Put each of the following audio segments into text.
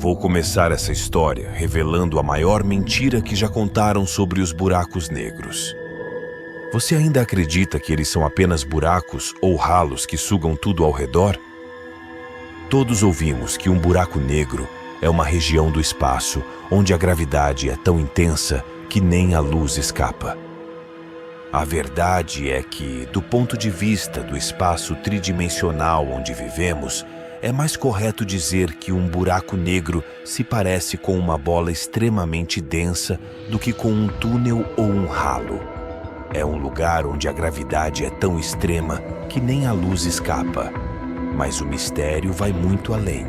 Vou começar essa história revelando a maior mentira que já contaram sobre os buracos negros. Você ainda acredita que eles são apenas buracos ou ralos que sugam tudo ao redor? Todos ouvimos que um buraco negro é uma região do espaço onde a gravidade é tão intensa que nem a luz escapa. A verdade é que, do ponto de vista do espaço tridimensional onde vivemos, é mais correto dizer que um buraco negro se parece com uma bola extremamente densa do que com um túnel ou um ralo. É um lugar onde a gravidade é tão extrema que nem a luz escapa, mas o mistério vai muito além.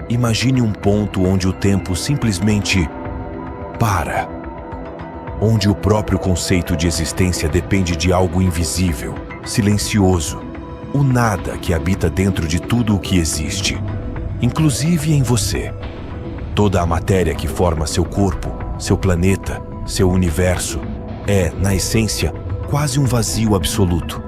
Imagine um ponto onde o tempo simplesmente para, onde o próprio conceito de existência depende de algo invisível, silencioso, o nada que habita dentro de tudo o que existe, inclusive em você. Toda a matéria que forma seu corpo, seu planeta, seu universo, é, na essência, quase um vazio absoluto.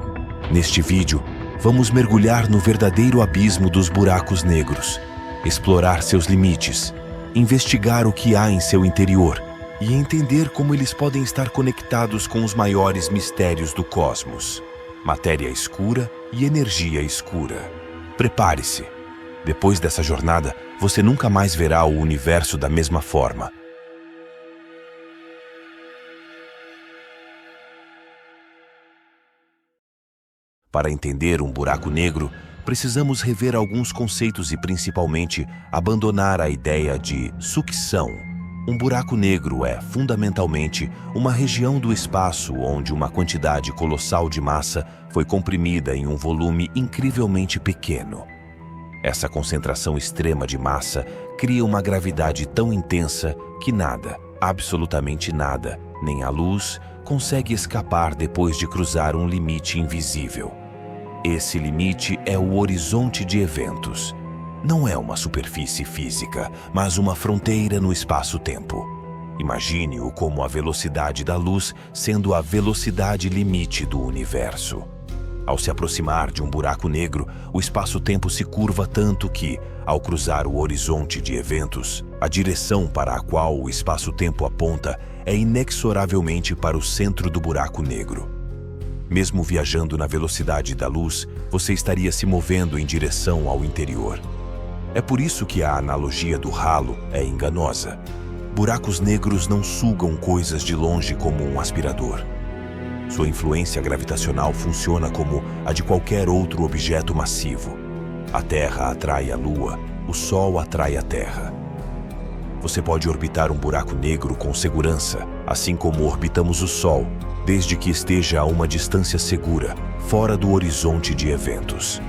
Neste vídeo, vamos mergulhar no verdadeiro abismo dos buracos negros, explorar seus limites, investigar o que há em seu interior e entender como eles podem estar conectados com os maiores mistérios do cosmos. Matéria escura e energia escura. Prepare-se. Depois dessa jornada, você nunca mais verá o universo da mesma forma. Para entender um buraco negro, precisamos rever alguns conceitos e, principalmente, abandonar a ideia de sucção. Um buraco negro é, fundamentalmente, uma região do espaço onde uma quantidade colossal de massa foi comprimida em um volume incrivelmente pequeno. Essa concentração extrema de massa cria uma gravidade tão intensa que nada, absolutamente nada, nem a luz, consegue escapar depois de cruzar um limite invisível. Esse limite é o horizonte de eventos. Não é uma superfície física, mas uma fronteira no espaço-tempo. Imagine-o como a velocidade da luz sendo a velocidade limite do universo. Ao se aproximar de um buraco negro, o espaço-tempo se curva tanto que, ao cruzar o horizonte de eventos, a direção para a qual o espaço-tempo aponta é inexoravelmente para o centro do buraco negro. Mesmo viajando na velocidade da luz, você estaria se movendo em direção ao interior. É por isso que a analogia do ralo é enganosa. Buracos negros não sugam coisas de longe como um aspirador. Sua influência gravitacional funciona como a de qualquer outro objeto massivo. A Terra atrai a Lua, o Sol atrai a Terra. Você pode orbitar um buraco negro com segurança, assim como orbitamos o Sol, desde que esteja a uma distância segura, fora do horizonte de eventos.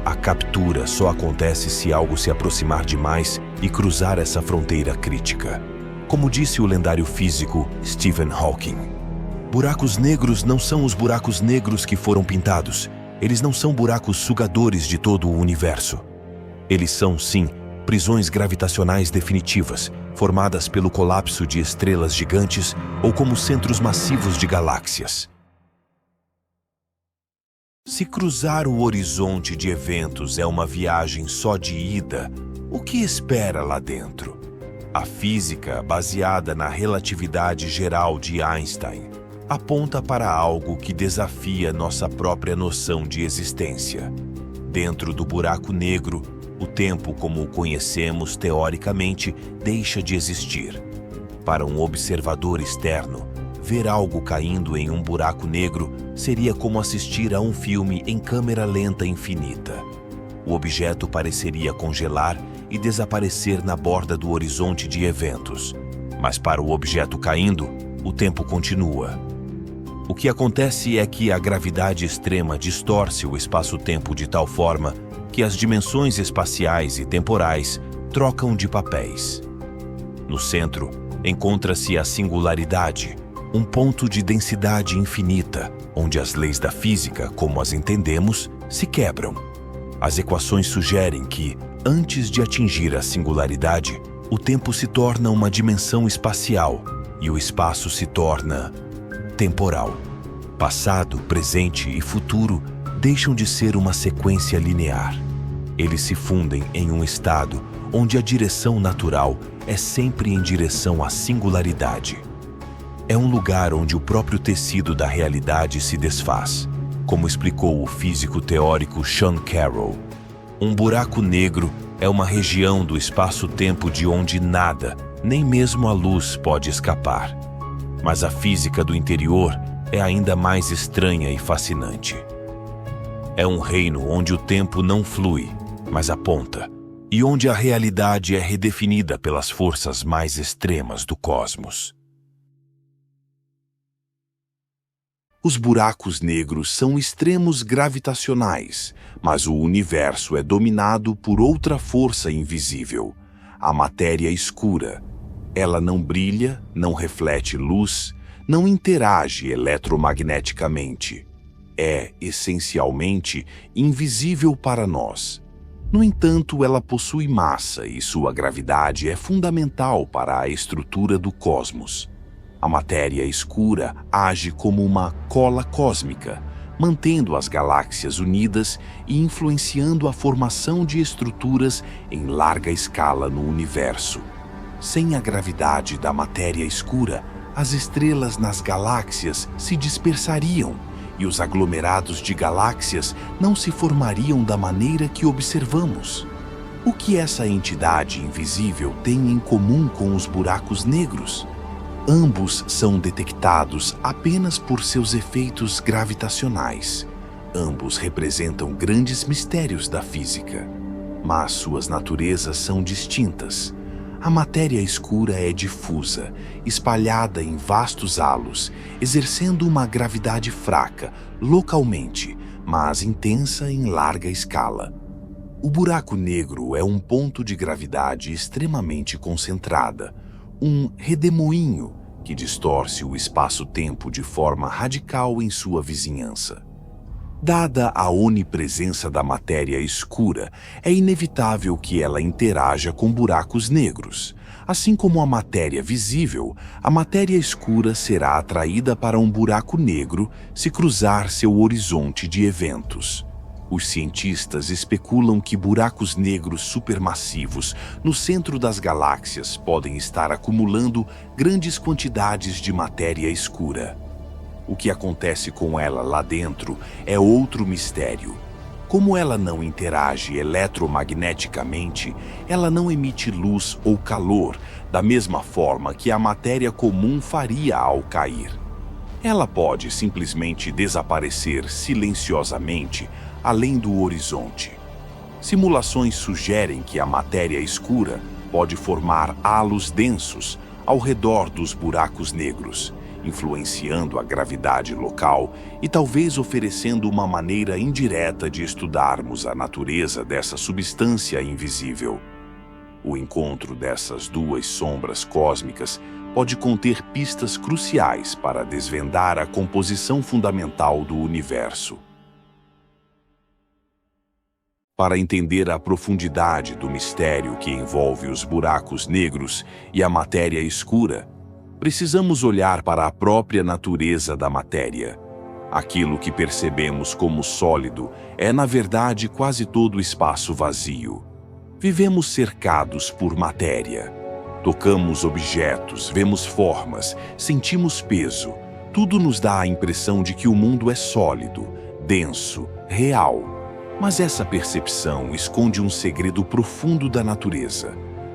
A captura só acontece se algo se aproximar demais e cruzar essa fronteira crítica. Como disse o lendário físico Stephen Hawking, buracos negros não são os buracos negros que foram pintados. Eles não são buracos sugadores de todo o universo. Eles são, sim, prisões gravitacionais definitivas, formadas pelo colapso de estrelas gigantes ou como centros massivos de galáxias. Se cruzar o horizonte de eventos é uma viagem só de ida, o que espera lá dentro? A física, baseada na relatividade geral de Einstein, aponta para algo que desafia nossa própria noção de existência. Dentro do buraco negro, o tempo como o conhecemos teoricamente deixa de existir. Para um observador externo, ver algo caindo em um buraco negro seria como assistir a um filme em câmera lenta infinita. O objeto pareceria congelar e desaparecer na borda do horizonte de eventos. Mas para o objeto caindo, o tempo continua. O que acontece é que a gravidade extrema distorce o espaço-tempo de tal forma que as dimensões espaciais e temporais trocam de papéis. No centro, encontra-se a singularidade, um ponto de densidade infinita, onde as leis da física, como as entendemos, se quebram. As equações sugerem que, antes de atingir a singularidade, o tempo se torna uma dimensão espacial e o espaço se torna temporal. Passado, presente e futuro deixam de ser uma sequência linear. Eles se fundem em um estado onde a direção natural é sempre em direção à singularidade. É um lugar onde o próprio tecido da realidade se desfaz, como explicou o físico teórico Sean Carroll. Um buraco negro é uma região do espaço-tempo de onde nada, nem mesmo a luz, pode escapar. Mas a física do interior é ainda mais estranha e fascinante. É um reino onde o tempo não flui, mas aponta, e onde a realidade é redefinida pelas forças mais extremas do cosmos. Os buracos negros são extremos gravitacionais, mas o universo é dominado por outra força invisível, a matéria escura. Ela não brilha, não reflete luz, não interage eletromagneticamente. É, essencialmente, invisível para nós. No entanto, ela possui massa e sua gravidade é fundamental para a estrutura do cosmos. A matéria escura age como uma cola cósmica, mantendo as galáxias unidas e influenciando a formação de estruturas em larga escala no universo. Sem a gravidade da matéria escura, as estrelas nas galáxias se dispersariam e os aglomerados de galáxias não se formariam da maneira que observamos. O que essa entidade invisível tem em comum com os buracos negros? Ambos são detectados apenas por seus efeitos gravitacionais. Ambos representam grandes mistérios da física, mas suas naturezas são distintas. A matéria escura é difusa, espalhada em vastos halos, exercendo uma gravidade fraca, localmente, mas intensa em larga escala. O buraco negro é um ponto de gravidade extremamente concentrada, um redemoinho que distorce o espaço-tempo de forma radical em sua vizinhança. Dada a onipresença da matéria escura, é inevitável que ela interaja com buracos negros. Assim como a matéria visível, a matéria escura será atraída para um buraco negro se cruzar seu horizonte de eventos. Os cientistas especulam que buracos negros supermassivos no centro das galáxias podem estar acumulando grandes quantidades de matéria escura. O que acontece com ela lá dentro é outro mistério. Como ela não interage eletromagneticamente, ela não emite luz ou calor da mesma forma que a matéria comum faria ao cair. Ela pode simplesmente desaparecer silenciosamente além do horizonte. Simulações sugerem que a matéria escura pode formar halos densos ao redor dos buracos negros, influenciando a gravidade local e talvez oferecendo uma maneira indireta de estudarmos a natureza dessa substância invisível. O encontro dessas duas sombras cósmicas pode conter pistas cruciais para desvendar a composição fundamental do universo. Para entender a profundidade do mistério que envolve os buracos negros e a matéria escura, precisamos olhar para a própria natureza da matéria. Aquilo que percebemos como sólido é, na verdade, quase todo o espaço vazio. Vivemos cercados por matéria. Tocamos objetos, vemos formas, sentimos peso. Tudo nos dá a impressão de que o mundo é sólido, denso, real. Mas essa percepção esconde um segredo profundo da natureza.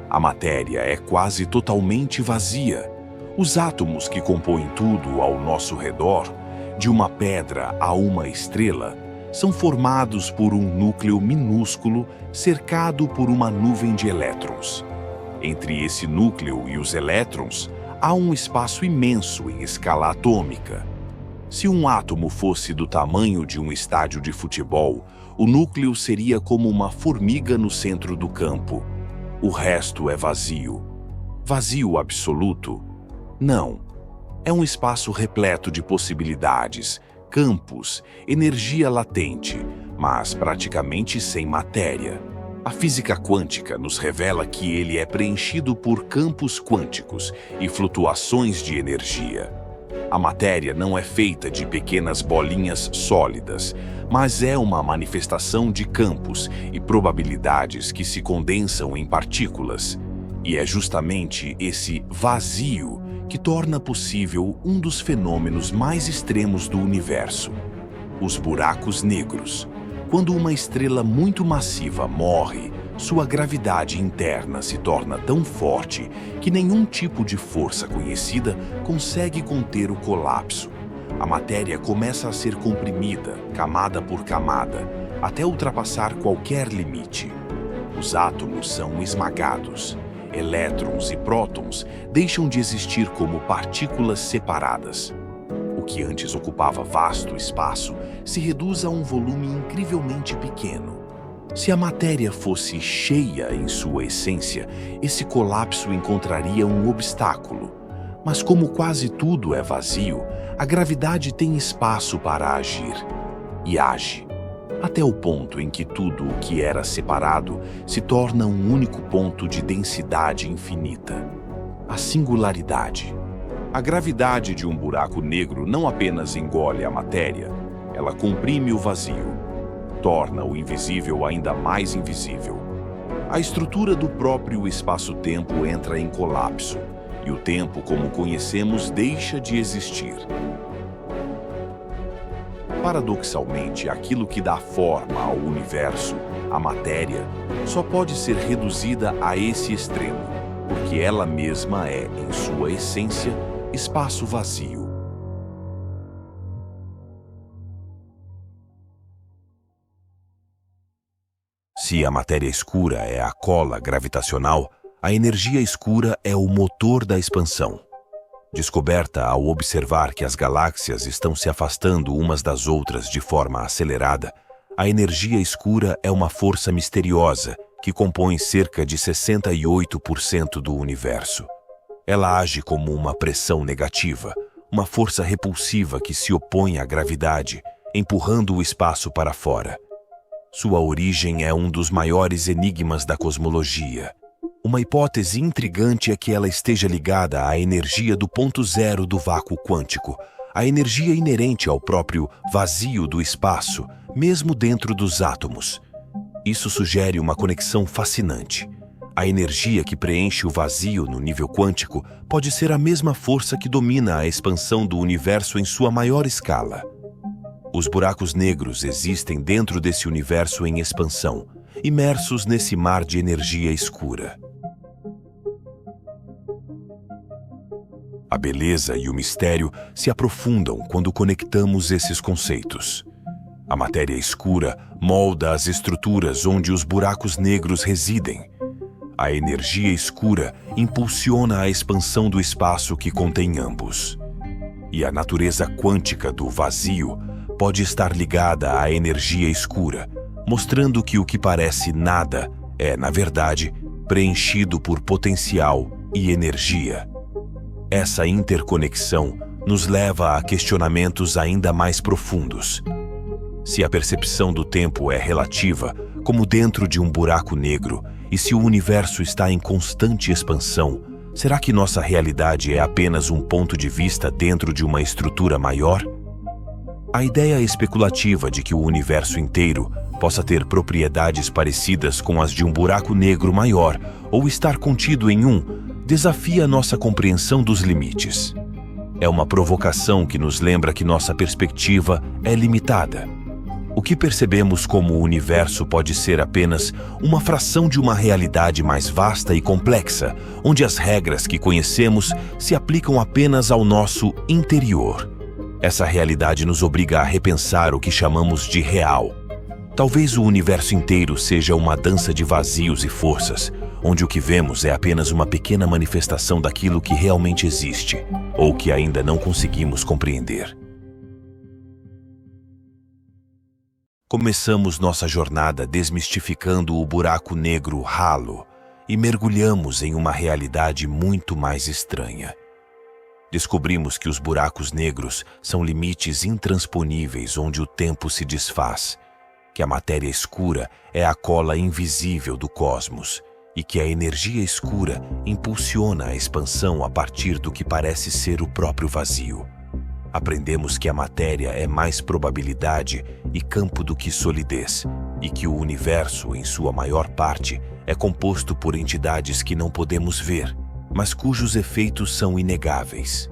A matéria é quase totalmente vazia. Os átomos que compõem tudo ao nosso redor, de uma pedra a uma estrela, são formados por um núcleo minúsculo cercado por uma nuvem de elétrons. Entre esse núcleo e os elétrons, há um espaço imenso em escala atômica. Se um átomo fosse do tamanho de um estádio de futebol, o núcleo seria como uma formiga no centro do campo. O resto é vazio. Vazio absoluto? Não. É um espaço repleto de possibilidades, campos, energia latente, mas praticamente sem matéria. A física quântica nos revela que ele é preenchido por campos quânticos e flutuações de energia. A matéria não é feita de pequenas bolinhas sólidas, mas é uma manifestação de campos e probabilidades que se condensam em partículas. E é justamente esse vazio que torna possível um dos fenômenos mais extremos do universo: os buracos negros. Quando uma estrela muito massiva morre, sua gravidade interna se torna tão forte que nenhum tipo de força conhecida consegue conter o colapso. A matéria começa a ser comprimida, camada por camada, até ultrapassar qualquer limite. Os átomos são esmagados. Elétrons e prótons deixam de existir como partículas separadas. O que antes ocupava vasto espaço se reduz a um volume incrivelmente pequeno. Se a matéria fosse cheia em sua essência, esse colapso encontraria um obstáculo. Mas como quase tudo é vazio, a gravidade tem espaço para agir. E age, até o ponto em que tudo o que era separado se torna um único ponto de densidade infinita: a singularidade. A gravidade de um buraco negro não apenas engole a matéria, ela comprime o vazio, torna o invisível ainda mais invisível. A estrutura do próprio espaço-tempo entra em colapso, e o tempo como conhecemos deixa de existir. Paradoxalmente, aquilo que dá forma ao universo, a matéria, só pode ser reduzida a esse extremo, porque ela mesma é, em sua essência, espaço vazio. Se a matéria escura é a cola gravitacional, a energia escura é o motor da expansão. Descoberta ao observar que as galáxias estão se afastando umas das outras de forma acelerada, a energia escura é uma força misteriosa que compõe cerca de 68% do universo. Ela age como uma pressão negativa, uma força repulsiva que se opõe à gravidade, empurrando o espaço para fora. Sua origem é um dos maiores enigmas da cosmologia. Uma hipótese intrigante é que ela esteja ligada à energia do ponto zero do vácuo quântico, a energia inerente ao próprio vazio do espaço, mesmo dentro dos átomos. Isso sugere uma conexão fascinante. A energia que preenche o vazio no nível quântico pode ser a mesma força que domina a expansão do universo em sua maior escala. Os buracos negros existem dentro desse universo em expansão, imersos nesse mar de energia escura. A beleza e o mistério se aprofundam quando conectamos esses conceitos. A matéria escura molda as estruturas onde os buracos negros residem. A energia escura impulsiona a expansão do espaço que contém ambos. E a natureza quântica do vazio pode estar ligada à energia escura, mostrando que o que parece nada é, na verdade, preenchido por potencial e energia. Essa interconexão nos leva a questionamentos ainda mais profundos. Se a percepção do tempo é relativa, como dentro de um buraco negro, e se o universo está em constante expansão, será que nossa realidade é apenas um ponto de vista dentro de uma estrutura maior? A ideia especulativa de que o universo inteiro possa ter propriedades parecidas com as de um buraco negro maior ou estar contido em um, desafia nossa compreensão dos limites. É uma provocação que nos lembra que nossa perspectiva é limitada. O que percebemos como o universo pode ser apenas uma fração de uma realidade mais vasta e complexa, onde as regras que conhecemos se aplicam apenas ao nosso interior. Essa realidade nos obriga a repensar o que chamamos de real. Talvez o universo inteiro seja uma dança de vazios e forças, onde o que vemos é apenas uma pequena manifestação daquilo que realmente existe, ou que ainda não conseguimos compreender. Começamos nossa jornada desmistificando o buraco negro ralo e mergulhamos em uma realidade muito mais estranha. Descobrimos que os buracos negros são limites intransponíveis onde o tempo se desfaz, que a matéria escura é a cola invisível do cosmos e que a energia escura impulsiona a expansão a partir do que parece ser o próprio vazio. aprendemos que a matéria é mais probabilidade e campo do que solidez, e que o universo, em sua maior parte, é composto por entidades que não podemos ver, mas cujos efeitos são inegáveis.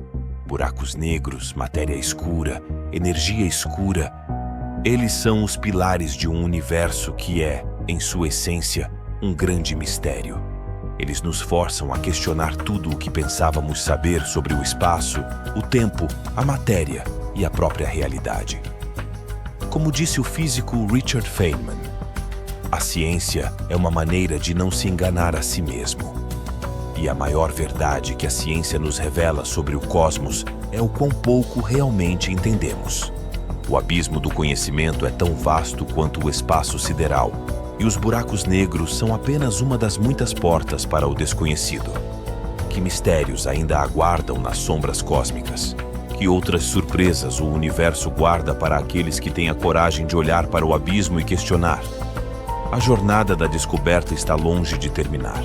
Buracos negros, matéria escura, energia escura, eles são os pilares de um universo que é, em sua essência, um grande mistério. Eles nos forçam a questionar tudo o que pensávamos saber sobre o espaço, o tempo, a matéria e a própria realidade. Como disse o físico Richard Feynman, a ciência é uma maneira de não se enganar a si mesmo. E a maior verdade que a ciência nos revela sobre o cosmos é o quão pouco realmente entendemos. O abismo do conhecimento é tão vasto quanto o espaço sideral, e os buracos negros são apenas uma das muitas portas para o desconhecido. Que mistérios ainda aguardam nas sombras cósmicas? Que outras surpresas o universo guarda para aqueles que têm a coragem de olhar para o abismo e questionar? A jornada da descoberta está longe de terminar.